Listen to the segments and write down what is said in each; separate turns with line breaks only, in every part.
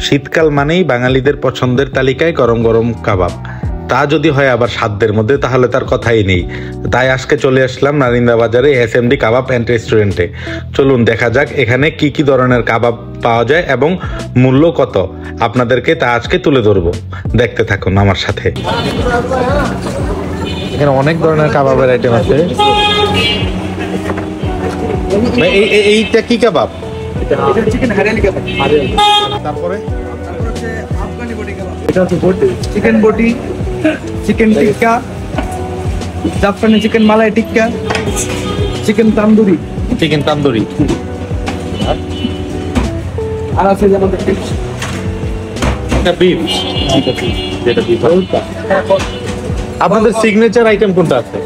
শীতকাল মানেই বাঙালিদের পছন্দের তালিকায় গরম গরম কাবাব, তা যদি হয় আবার সাধ্যের মধ্যে তাহলে তার কথাই নেই। তাই আজকে চলে আসলাম নারিন্দা বাজারে এসএমডি কাবাব অ্যান্ড রেস্টুরেন্টে। চলুন দেখা যাক এখানে কি কি ধরনের কাবাব পাওয়া যায় এবং মূল্য কত, আপনাদেরকে তা আজকে তুলে ধরবো। দেখতে থাকুন আমার সাথে। এখানে অনেক ধরনের কাবাবের আইটেম আছে। এইটা কি কাবাব?
চিকেন হারিয়ালি কাবাব।
তারপরে
আফগানি বটি কাবাব। এটা হচ্ছে বটি, চিকেন বটি, চিকেন টিক্কা, জাফরানি চিকেন মালাই টিক্কা, চিকেন তান্দুরি।
চিকেন তান্দুরি
আর আছে যেমন
এটা বিফ। যেটা বিফ। আপনাদের সিগনেচার আইটেম কোনটা আছে?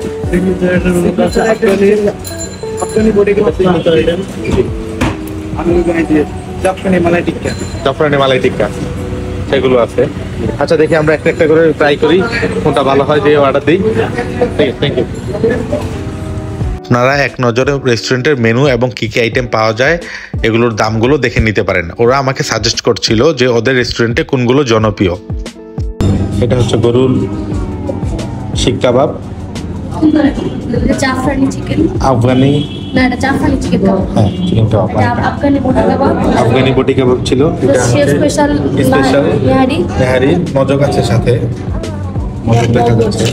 আফগানি বটি কাবাব সিগনেচার আইটেম। আমি জাফরানি মালাই টিক্কা।
জাফরানি মালাই টিক্কা সেগুলো আছে। আচ্ছা দেখি আমরা একটা একটা করে ট্রাই করি কোনটা ভালো হয়, যে অর্ডার দিই। ঠিক আছে, থ্যাংক ইউ। আপনারা এক নজরে রেস্টুরেন্টের মেনু এবং কি কি আইটেম পাওয়া যায় এগুলোর দামগুলো দেখে নিতে পারেন। ওরা আমাকে সাজেস্ট করছিল যে ওদের রেস্টুরেন্টে কোনগুলো জনপ্রিয়। এটা হচ্ছে গরুর শিক কাবাব,
জাফরানি চিকেন,
আফগানি,
না এটা জাফরানি চিকেন কাবাব,
হ্যাঁ চিকেন কাবাব,
আফগানি বটি কাবাব,
আফগানি বটি কাবাব ছিল। এটা
স্পেশাল নেহারি,
নেহারি মজক আছে সাথে, মজক দেখা যাচ্ছে,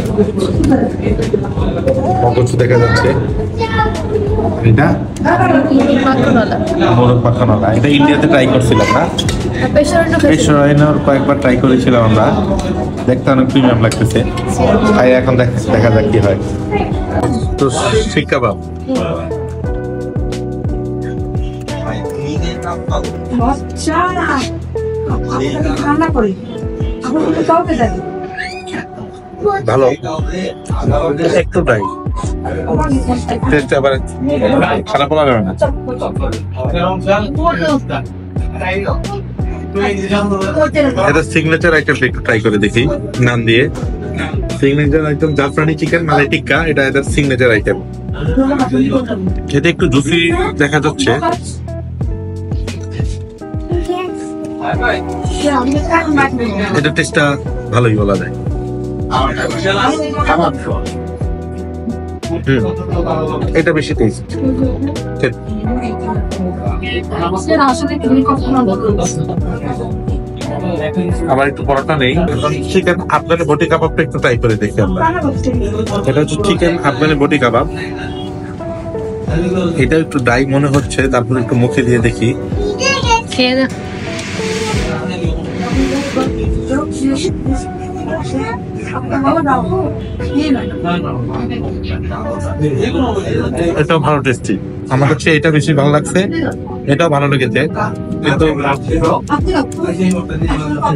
মগজ দেখা যাচ্ছে। এটা
মাখনওয়ালা,
মোরগ মাখনওয়ালা। এটা ইন্ডিয়াতে ট্রাই করছিলাম না, পেশোরাইনার কয়েকবার ট্রাই করেছিলাম আমরা। দেখতে অনেক প্রিমিয়াম লাগতেছে। তাই এখন দেখা যাক কি হয়। তো শিক কাবাব ভালো, একটু ট্রাই টেস্ট আবার খারাপ বলা যাবে না। এটা সিগনেচার আইটেম একটু ট্রাই করে দেখি নাম দিয়ে। সিগনেচার আইটেম জাফরানি চিকেন মালাই টিক্কা, এটা এদের সিগনেচার আইটেম। এটা একটু জুসি দেখা যাচ্ছে। এটা টেস্টটা ভালোই বলা যায়। এটা বেশি টেস্ট। আমার একটু পরোটা নেই। চিকেন আফগানি বটি কাবাবটা একটু ট্রাই করে দেখি আমরা। এটা হচ্ছে চিকেন আফগানি বটি কাবাব। এটা একটু ড্রাই মনে হচ্ছে, তারপর একটু মুখে দিয়ে দেখি। এটাও ভালো টেস্টি। আমার কাছে এটা বেশি ভালো লাগছে, এটাও ভালো লেগেছে। কিন্তু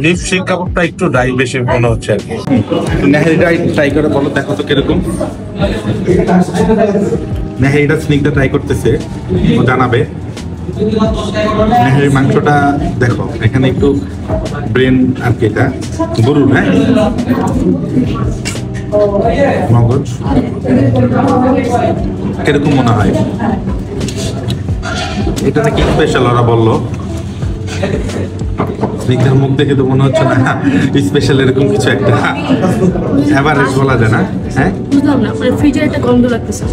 বিফ শিক কাবাবটা একটু ড্রাই বেশি মনে হচ্ছে আর কি। নেহারিটা ট্রাই করে বলো, দেখো তো কিরকম। নেহারিটা স্নিকটা ট্রাই করতেছে, ও জানাবে। নেহারির মাংসটা দেখো, এখানে একটু ব্রেন আর কি, এটা গরুর, হ্যাঁ মগজ। কিরকম মনে হয়? এটা নাকি স্পেশাল ওরা বললো। স্নিগ্ধের মুখ দেখে তো মনে হচ্ছে না স্পেশাল এরকম কিছু একটা। এভারেজ বলা যায় না। হ্যাঁ
বুঝলাম না, মানে ফ্রিজের একটা গন্ধ লাগতেছে।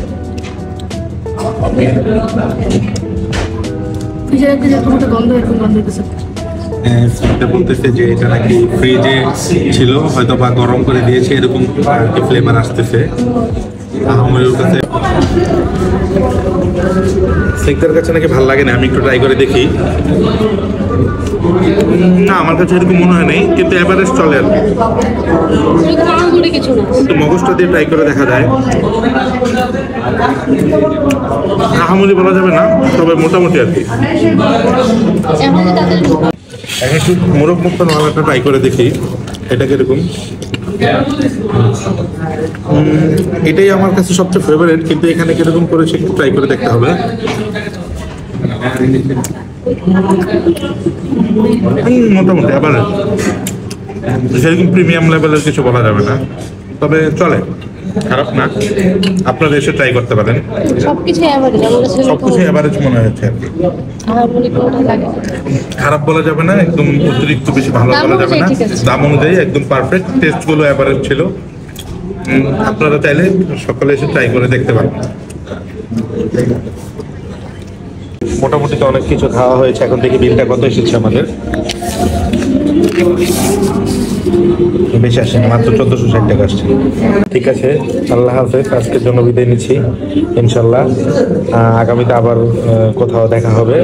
ফ্রিজের একটা যেরকম একটা গন্ধ, এরকম গন্ধ হইতেছে।
বলতেছে যে এটা নাকি ফ্রিজে ছিল, হয়তো বা গরম করে দিয়েছে, এরকম ফ্লেভার আসতেছে। আমার কাছে স্নিগ্ধের কাছে নাকি ভালো লাগে না। আমি একটু ট্রাই করে দেখি। না আমার কাছে এরকম মনে হয় নাই, কিন্তু এভারেজ চলে আর কি। মগজটা দিয়ে ট্রাই করে দেখা যায়। আহামরি বলা যাবে না, তবে মোটামুটি আর কি। এখন একটু মোরগ মুক্ত নামাটা ট্রাই করে দেখি এটা কিরকম। এটাই আমার কাছে সবচেয়ে ফেভারিট, কিন্তু এখানে কিরকম করেছে একটু ট্রাই করে দেখতে হবে। মোটামুটি আবার সেরকম প্রিমিয়াম লেভেলের কিছু বলা যাবে না, তবে চলে। খারাপ না, আপনারা এসে ট্রাই করতে পারেন।
সবকিছু অ্যাভারেজ আমার কাছে
সবকিছু এভারেজ মনে হয়েছে আর কি।
আমার মনে কোনটা লাগে না।
খারাপ বলা যাবে না, একদম অতিরিক্ত বেশি ভালো
দাম
বলা যাবে না,
অনুযায়ী ঠিক আছে।
দাম অনুযায়ী একদম পারফেক্ট। টেস্টগুলো এভারেজ ছিল। আপনারা চাইলে সকালে এসে ট্রাই করে দেখতে পারেন। মোটামুটি তো অনেক কিছু খাওয়া হয়েছে, এখন দেখি বিলটা কত এসেছে আমাদের। বেশি আসেনি, মাত্র 1460 টাকা আসছে। ঠিক আছে, আল্লাহ হাফেজ, আজকের জন্য বিদায় নিচ্ছি। ইনশাল্লাহ আগামীতে আবার কোথাও দেখা হবে।